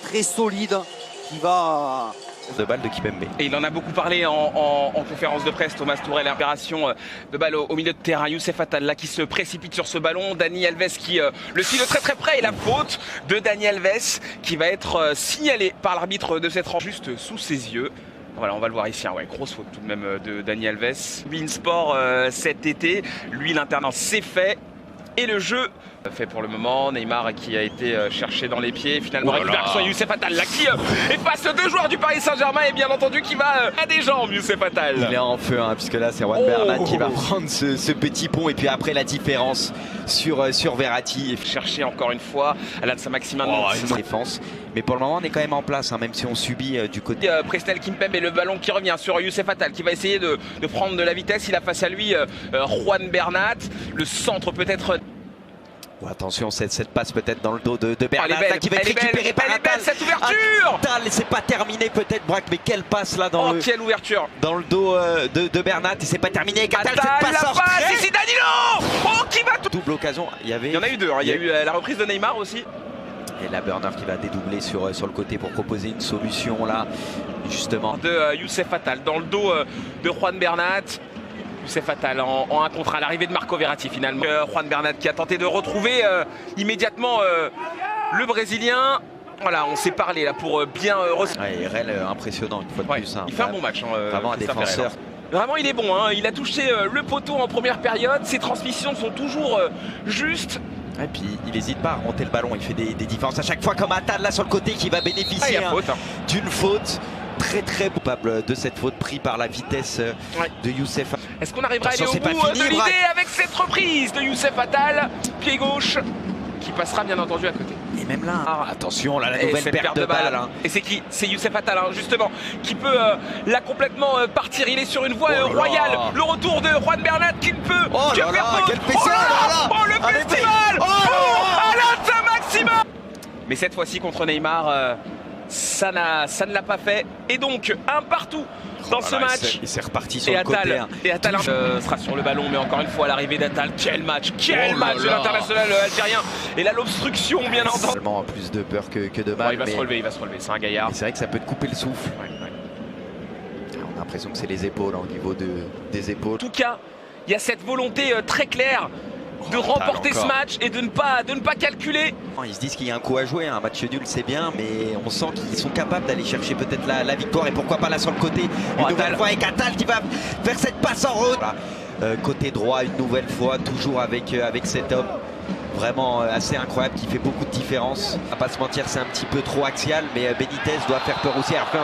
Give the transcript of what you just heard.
Très solide qui va... de balle de Kimpembe. Et il en a beaucoup parlé en conférence de presse, Thomas Tourelle, l'impération de balle au milieu de terrain. Youssef Attal là qui se précipite sur ce ballon. Dani Alves qui le suit de très très près. Et la faute de Dani Alves qui va être signalée par l'arbitre de cette rencontre juste sous ses yeux. Voilà, on va le voir ici, hein, ouais, grosse faute tout de même de Dani Alves. Beansport cet été, lui l'internat c'est fait. Et le jeu fait pour le moment, Neymar qui a été cherché dans les pieds, finalement récupération Youssef Attal là qui efface deux joueurs du Paris Saint-Germain et bien entendu qui va à des jambes Youssef Attal. Il est en feu hein, puisque là c'est Juan Bernat qui va prendre ce petit pont et puis après la différence sur Verratti. Chercher encore une fois Alan Saint-Maximin une défense. Mais pour le moment on est quand même en place hein, même si on subit du côté. Presnel Kimpembe et le ballon qui revient sur Youssef Attal qui va essayer de prendre de la vitesse. Il a face à lui Juan Bernat. Le centre peut-être. Oh, attention, cette passe peut-être dans le dos de Bernat qui va être récupérée par Attal. Belle cette ouverture. Attal, c'est pas terminé peut-être Braque, mais quelle passe là dans quelle ouverture dans le dos de Bernat et c'est pas terminé. Attal, cette passe ici Danilo. Oh qui va tout. Double occasion, il y en a eu deux, hein. Il y a eu la reprise de Neymar aussi. Et la Burner qui va dédoubler sur le côté pour proposer une solution là justement. De Youssef Attal dans le dos de Juan Bernat. Youssef Attal en 1 contre 1 à l'arrivée de Marco Verratti finalement. Juan Bernat qui a tenté de retrouver immédiatement le Brésilien. Voilà, on s'est parlé là pour bien... Ouais, RL impressionnant une fois de plus. Hein. Il fait un bon match. Vraiment un défenseur. Vraiment il est bon, hein. Il a touché le poteau en première période. Ses transmissions sont toujours justes. Et puis il n'hésite pas à remonter le ballon, il fait des différences à chaque fois comme Attal là sur le côté qui va bénéficier d'une faute. Très coupable de cette faute prise par la vitesse de Youssef. Est-ce qu'on arrivera à aller au bout de l'idée avec cette reprise de Youssef Attal, pied gauche, qui passera bien entendu à côté. Et même là, attention là, la nouvelle perte de balle. Hein. Et c'est qui? C'est Youssef Attal hein, justement, qui peut là complètement partir. Il est sur une voie royale. Le retour de Juan Bernat qui ne peut que faire faute. Quel spécial, le festival Alan Saint-Maximin. Mais cette fois-ci contre Neymar, ça ne l'a pas fait. Et donc un partout dans ce match. Il s'est reparti sur le côté. Hein. Et Attal sera sur le ballon, mais encore une fois l'arrivée d'Attal. Quel match de l'international algérien. Et là l'obstruction bien entendu. Seulement plus de peur que de mal. Il va se relever, c'est un gaillard. C'est vrai que ça peut te couper le souffle. On a l'impression que c'est les épaules hein, au niveau des épaules. En tout cas, il y a cette volonté très claire de remporter ce match et de ne pas calculer. Ils se disent qu'il y a un coup à jouer, un match nul c'est bien, mais on sent qu'ils sont capables d'aller chercher peut-être la victoire et pourquoi pas là sur le côté. Une nouvelle fois avec Attal qui va faire cette passe en route. Voilà. Côté droit une nouvelle fois, toujours avec cet homme vraiment assez incroyable qui fait beaucoup de différence. On va pas se mentir, c'est un petit peu trop axial, mais Benitez doit faire peur aussi.